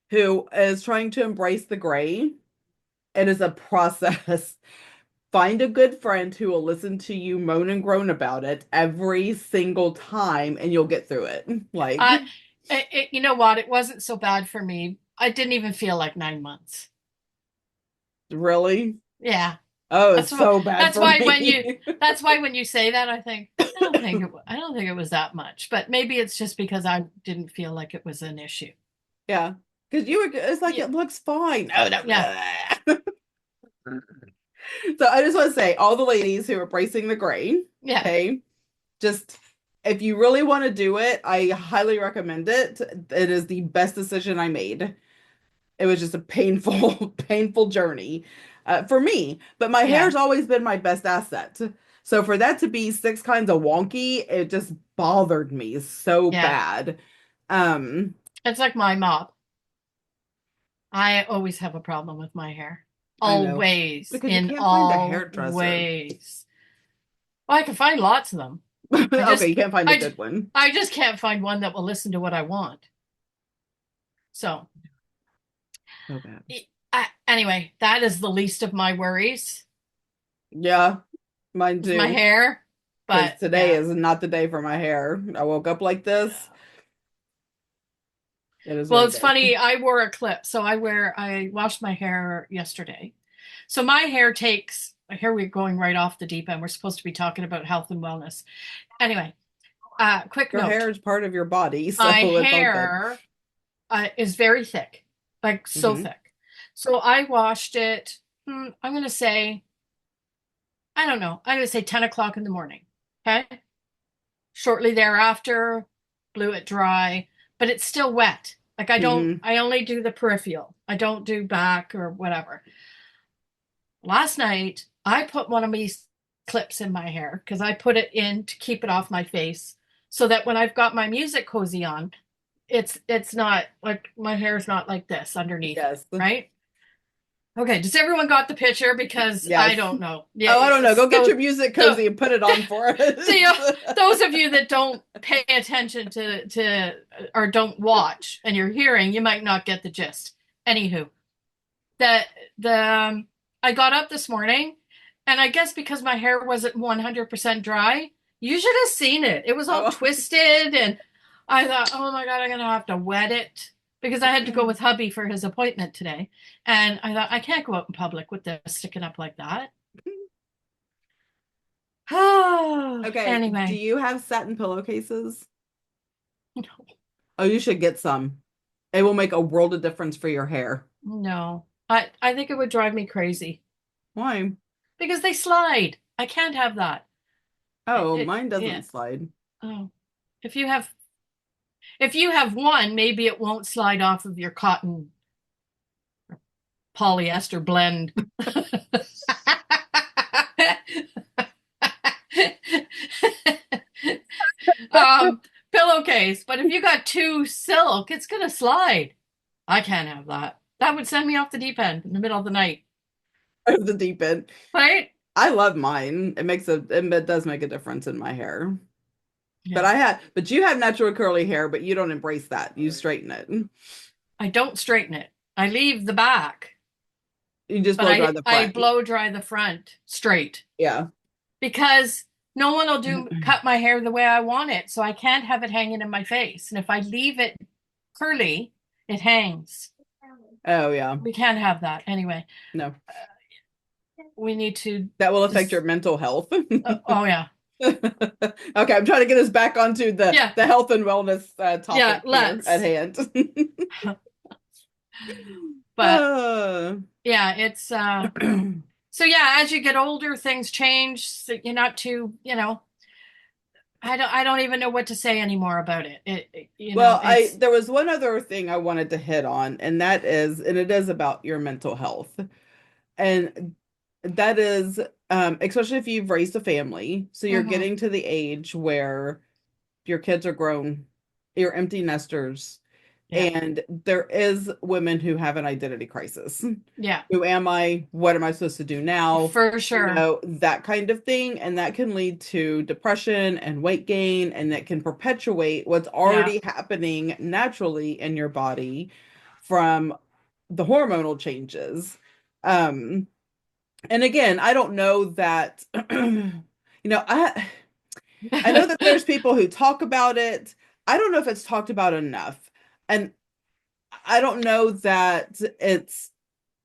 who is trying to embrace the gray, it is a process. Find a good friend who will listen to you moan and groan about it every single time, and you'll get through it. Like, Uh, you know what? It wasn't so bad for me. I didn't even feel like 9 months. really? Yeah. Oh, it's That's why so bad that's for why when you me. that's why when you say that, I think I don't think it was that much. But maybe it's just because I didn't feel like it was an issue. Yeah. Because you were, it's like Yeah. it looks fine. Oh, no. Yeah. So I just want to say, all the ladies who are bracing the gray, Yeah. okay, just if you really want to do it, I highly recommend it. It is the best decision I made. It was just a painful, painful journey for me. But my Yeah. hair's always been my best asset. So for that to be six kinds of wonky, it just bothered me so Yeah. bad. Um, It's like my mop. I always have a problem with my hair. I know Always. because you In can't find a all hairdresser. ways. Well, I can find lots of them. I Okay, just you can't find a I, good one. I just can't find one that will listen to what I want. So, So bad. anyway, that is the least of my worries. Yeah, mine Is my too. hair. Because But today yeah. is not the day for my hair. I woke up like this. It is Well, what it it's is. funny. I wore a clip. So I washed my hair yesterday. So my hair takes, here we're going right off the deep end. We're supposed to be talking about health and wellness. Anyway, quick Your hair note. is part of your body, so My it's all good. hair is very thick, like so Hmm. thick. So I washed it, I'm going to say, I don't know, I'm going to say 10 o'clock in the morning. Okay. Shortly thereafter, blew it dry, but it's still wet. Like Hmm. I only do the peripheral. I don't do back or whatever. Last night, I put one of these clips in my hair because I put it in to keep it off my face so that when I've got my music cozy on, it's not like my hair's not like this underneath it, Yes. right? Okay, does everyone got the picture? Because I Yes. don't know. Yeah, Oh, I don't know. Go get so your music so cozy and put it on for see, us. those of you that don't pay attention to or don't watch and you're hearing, you might not get the gist. Anywho, that the I got up this morning, and I guess because my hair wasn't 100% dry, you should have seen it. It was all Oh. twisted, and I thought, oh my God, I'm gonna have to wet it because I had to go with hubby for his appointment today, and I thought I can't go out in public with this sticking up like that. Okay. Do Anyway, you have satin pillowcases? Oh, you should get some. It will make a world of difference for your hair. no, I think it would drive me crazy Why? because they slide. I can't have that. Oh, mine Yeah. doesn't slide. Oh, if you have If you have one, maybe it won't slide off of your cotton polyester blend. um, pillowcase. But if you got two silk, it's gonna slide. I can't have that. That would send me off the deep end in the middle of the night, The deep end. right? I love mine. It does make a difference in my hair. Yeah. But you have natural curly hair, but you don't embrace that. You straighten it. I don't straighten it. I leave the back, You just but blow dry I the I front. blow dry the front straight Yeah. because no one will do cut my hair the way I want it, so I can't have it hanging in my face. And if I leave it curly, it hangs. Oh yeah. We can't have that. Anyway, No. we need to That will affect your just mental health. oh yeah. Okay, I'm trying to get us back onto Yeah. the health and wellness Yeah, topic here at let's. hand. But Uh, yeah, it's so yeah, as you get older, things change. So you're not too, I don't even know what to say anymore about it. well, I It's there was one other thing I wanted to hit on, and it is about your mental health. And that is, especially if you've raised a family, so you're hmm getting to the age where your kids are grown, you're empty nesters, yeah. and there is women who have an identity crisis. Yeah, Who am I? What am I supposed to do now? for sure. That kind of thing. And that can lead to depression and weight gain, and that can perpetuate what's Yeah. already happening naturally in your body from the hormonal changes. Um, and again, I don't know that, I know that there's people who talk about it. I don't know if it's talked about enough. And I don't know that it's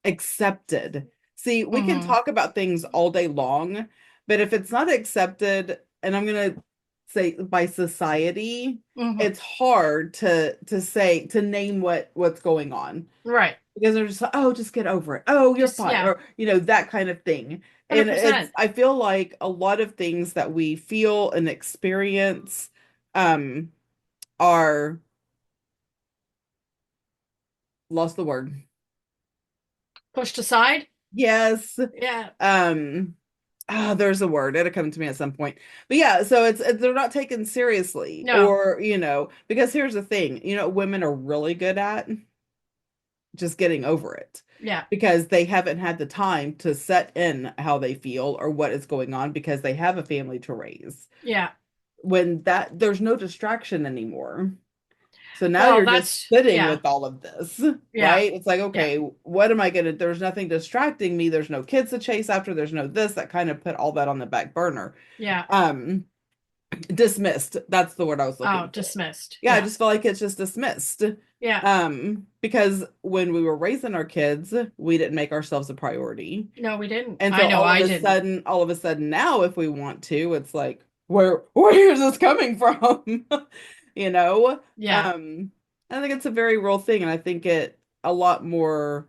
accepted. See, we can hmm talk about things all day long, but if it's not accepted, and I'm gonna say by society, hmm it's hard to name what's going on Right. because they're just like, oh, just get over it. Oh, you're Just fine, yeah, or that kind of thing. And it's 100%. I feel like a lot of things that we feel and experience um are lost the word. Pushed aside. Yes. Yeah. Um there's a word. It'll come to me at some point. But yeah, so they're not taken seriously. No. Or, because here's the thing, women are really good at just getting over it Yeah. because they haven't had the time to set in how they feel or what is going on because they have a family to raise. Yeah. When there's no distraction anymore. So now Well, you're just that's sitting yeah. with all of this, Yeah. right? It's like, Yeah. okay, what am I gonna, there's nothing distracting me. There's no kids to chase after. There's no this, that kind of put all that on the back burner. Yeah. Um, Dismissed. That's the word I was Oh, looking for. dismissed. Yeah, I Yeah. just feel like it's just dismissed. Yeah. Because when we were raising our kids, we didn't make ourselves a priority. No, we didn't. And I so know I didn't. all of a sudden now, if we want to, it's like, where is this coming from? You know? Yeah. I think it's a very real thing, and I think a lot more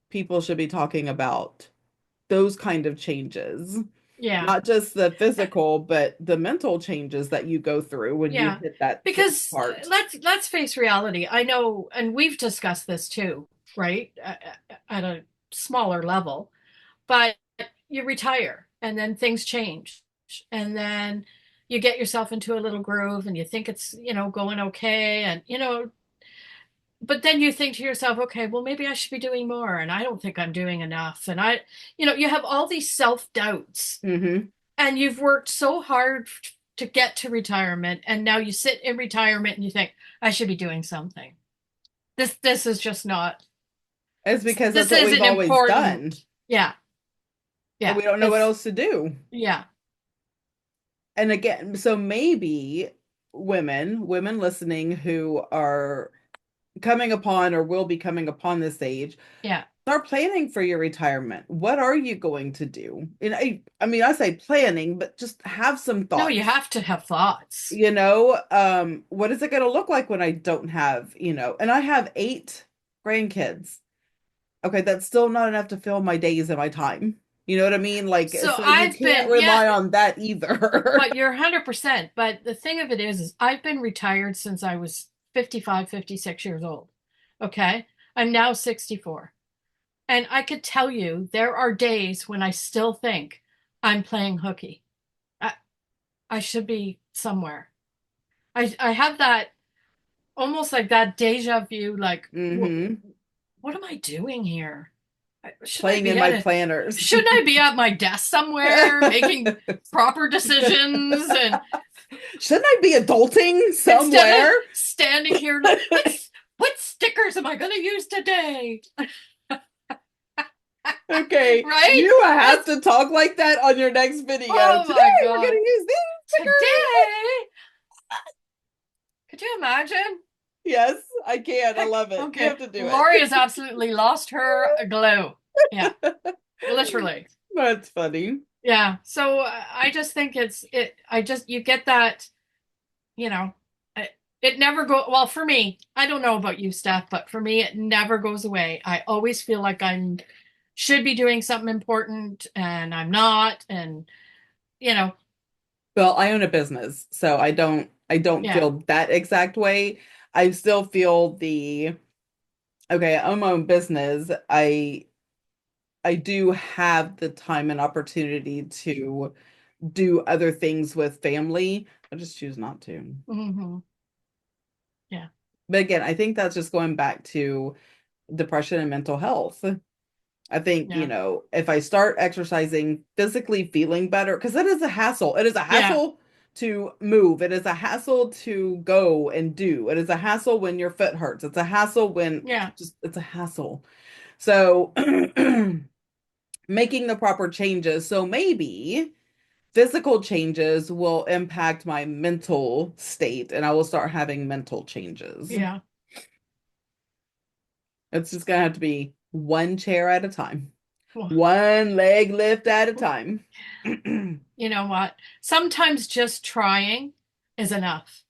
people should be talking about those kind of changes. Yeah. Not just the physical, but the mental changes that you go through when you Yeah. hit that certain Because part. let's face reality. I know, and we've discussed this too, right? At a smaller level, but you retire and then things change. And then you get yourself into a little groove and you think it's, going okay. And, but then you think to yourself, okay, well, maybe I should be doing more. And I don't think I'm doing enough. And you have all these self doubts Hmm. and you've worked so hard to get to retirement. And now you sit in retirement and you think, I should be doing something. This is just not, It's because that's this what we've isn't always done, important. Yeah. and Yeah. we don't know what It's, else to do. yeah. And again, so maybe women listening who are coming upon or will be coming upon this age, Yeah. start planning for your retirement. What are you going to do? And I mean, I say planning, but just have some No, you thoughts. have to have thoughts. What is it going to look like when I don't have, and I have 8 grandkids. Okay, that's still not enough to fill my days and my time. You know what I mean? Like, So so you I've can't been, yeah, rely on that either. but you're 100%. But the thing of it is I've been retired since I was 55, 56 years old. Okay. I'm now 64. And I could tell you there are days when I still think I'm playing hooky. I, I should be somewhere. I have that almost like that deja vu, like Hmm. what am I doing here? Shouldn't I Playing in be at my a planners. shouldn't I be at my desk somewhere making proper decisions and Shouldn't I be adulting instead of somewhere? standing here like what stickers am I going to use today? Okay, Right? you have It's to talk like that on your next video. oh Today my we're going God. to use these stickers. Today, could you imagine? Yes, I can. I love it. You Okay. have to do it. Lori has absolutely lost her glow. Yeah, literally. That's funny. Yeah. So I just think I just, you get that, you know, it, it never well, for me, I don't know about you, Steph, but for me, it never goes away. I always feel like should be doing something important and I'm not. And, you know, Well, I own a business, so I don't yeah, feel that exact way. I still feel the okay, I own my own business. I do have the time and opportunity to do other things with family. I just choose not to. hmm yeah, But again, I think that's just going back to depression and mental health. I think, yeah, if I start exercising, physically feeling better, because it is a hassle. It is a yeah, hassle to move. It is a hassle to go and do. It is a hassle when your foot hurts. It's a hassle when yeah, just, it's a hassle. So making the proper changes. So maybe physical changes will impact my mental state and I will start having mental changes. yeah. It's just gonna have to be one chair at a time, Well, one leg lift at a time. you know what? Sometimes just trying is enough.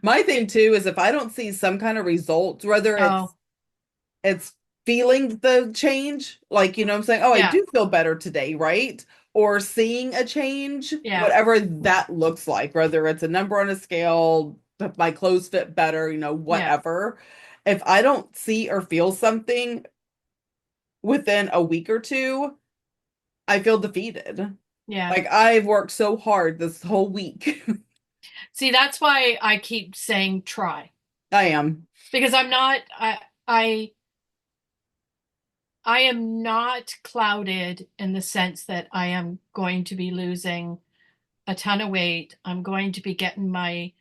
My thing It, too is if I don't see some kind of results, whether it's oh, it's feeling the change, like I'm saying, oh, I yeah, do feel better today, right? Or seeing a change, yeah, whatever that looks like, whether it's a number on a scale, my clothes fit better, yeah, whatever. If I don't see or feel something within a week or two, I feel defeated. yeah. Like I've worked so hard this whole week. See, that's why I keep saying try I am. because I I am not clouded in the sense that I am going to be losing a ton of weight. I'm going to be getting my,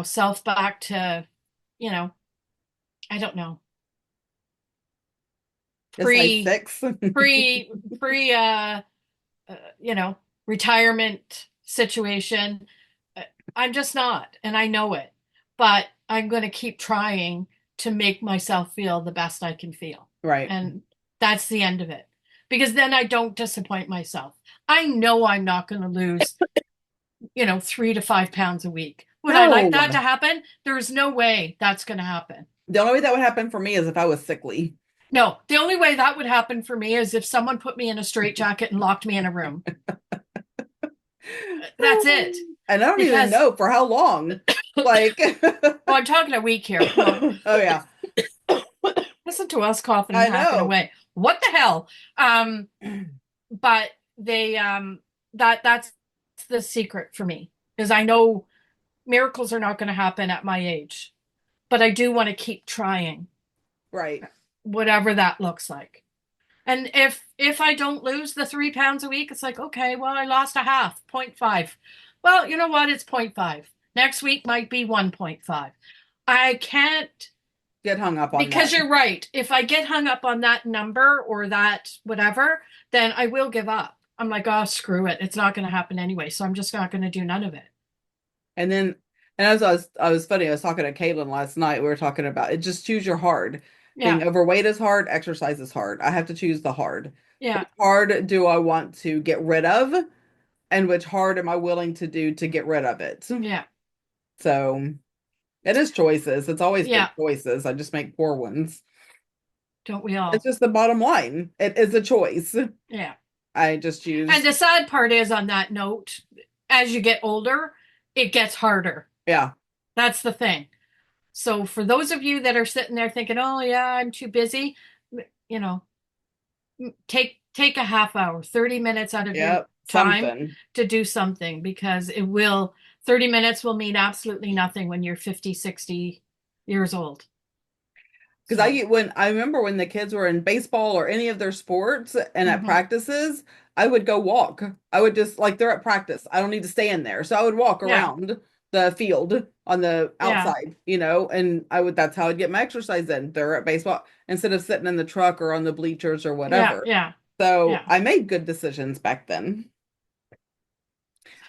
self back to, you know, I don't know, A size pre, 6. pre, pre, you know, retirement situation. Uh, I'm just not, and I know it, but I'm going to keep trying to make myself feel the best I can feel. Right. And that's the end of it. Because then I don't disappoint myself. I know I'm not going to lose, 3 to 5 pounds a week. Would I like that to No. happen? There's no way that's going to happen. The only way that would happen for me is if I was sickly. No, the only way that would happen for me is if someone put me in a straitjacket and locked me in a room. That's it. And I don't even Because know for how long. Like, Oh, I'm talking a week here. Come on. oh yeah, Listen to us coughing and I hacking know. away. What the hell? But they that's the secret for me is I know miracles are not going to happen at my age, but I do want to keep trying, Right. whatever that looks like. And if I don't lose the 3 pounds a week, it's like, okay, well, I lost a half, zero point 0.5. Well, you know what? It's zero point 0.5. Next week might be 1.5. I can't. Get hung up on Because that. you're right. If I get hung up on that number or that whatever, then I will give up. I'm like, oh, screw it. It's not going to happen anyway. So I'm just not going to do none of it. And then, and as I was funny, I was talking to Caitlin last night. We were talking about it. Just choose your hard. Yeah. Being overweight is hard. Exercise is hard. I have to choose the hard. Yeah. Which hard do I want to get rid of? And which hard am I willing to do to get rid of it? Yeah. So it is choices. It's always been Yeah. choices. I just make poor ones. Don't we It's all? just the bottom line. It is a choice. Yeah. I just And choose, the sad part is on that note, as you get older, it gets harder. yeah, That's the thing. So for those of you that are sitting there thinking, oh yeah, I'm too busy, you know, take a half hour, 30 minutes out of your yep, time something. to do something because it will 30 minutes will mean absolutely nothing when you're 50, 60 years old. Because So, when I remember when the kids were in baseball or any of their sports and at mhm. practices, I would go walk. I would just like they're at practice. I don't need to stay in there. So I would walk Yeah, around the field on the yeah, outside, and I would that's how I'd get my exercise in. They're at baseball instead of sitting in the truck or on the bleachers or yeah, whatever. yeah, So yeah. I made good decisions back then.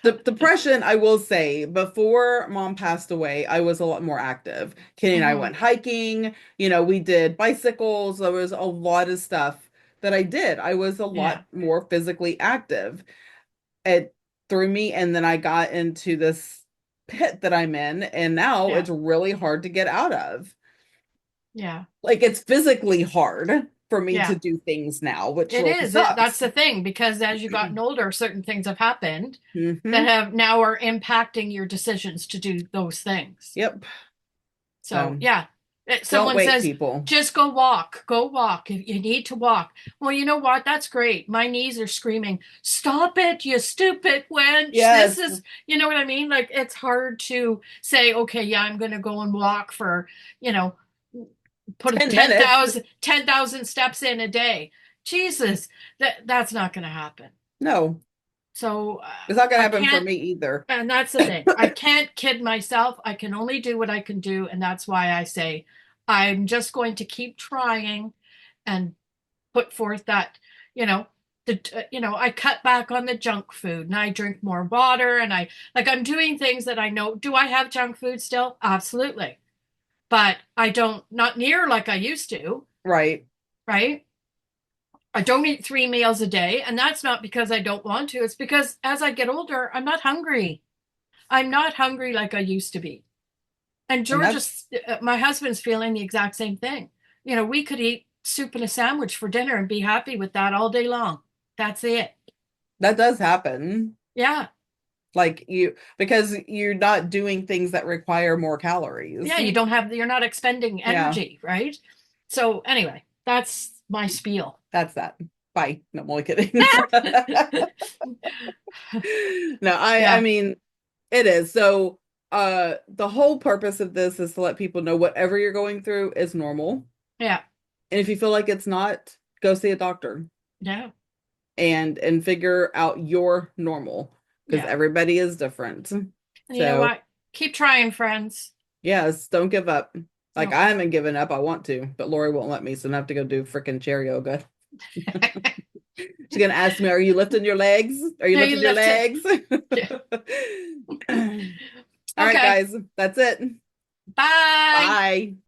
The depression, I will say, before mom passed away, I was a lot more active. Kenny and I Hmm. went hiking, we did bicycles. There was a lot of stuff that I did. I was a Yeah, lot more physically active. It threw me, and then I got into this pit that I'm in, and now yeah, it's really hard to get out of. yeah, Like it's physically hard for me to yeah. do things now, which It really is. That's sucks. the thing, because as you've gotten older, certain things have happened that Hmm. have now are impacting your decisions to do those things. Yep. So, So yeah, don't someone wait, says, people. just go walk. If you need to walk. Well, you know what? That's great. My knees are screaming, stop it, you stupid wench. This Yes. is, you know what I mean? Like, it's hard to say, okay, yeah, I'm going to go and walk for, you know, put a 10 minutes. 10,000 steps in a day. Jesus, that's not going to happen. No, So it's not gonna I happen for can't, me either. and that's the thing. I can't kid myself. I can only do what I can do. And that's why I say I'm just going to keep trying and put forth that, you know, I cut back on the junk food and I drink more water and I'm doing things that I know. Do I have junk food still? Absolutely. But I don't, not near like I used to, Right. right? I don't eat 3 meals a day. And that's not because I don't want to. It's because as I get older, I'm not hungry. I'm not hungry like I used to be. And And George that's is, my husband's feeling the exact same thing. We could eat soup and a sandwich for dinner and be happy with that all day long. That's it. that does happen. Yeah. Like because you're not doing things that require more calories. Yeah. You're not expending Yeah, energy, right? So, anyway, that's my spiel. that's that. Bye. No, I'm only kidding. No, I Yeah. mean it is. So the whole purpose of this is to let people know whatever you're going through is normal. Yeah. And if you feel like it's not, go see a doctor Yeah. and figure out your normal because Yeah. everybody is different. And you know So what? Keep trying, friends. yes, don't give up. Like No. I haven't given up. I want to, but Lori won't let me, so I have to go do freaking chair yoga. She's gonna ask me, "Are you lifting your legs? Are you No, you lifting your lift it. legs?" Yeah. All right, Okay. guys, that's it. Bye. Bye.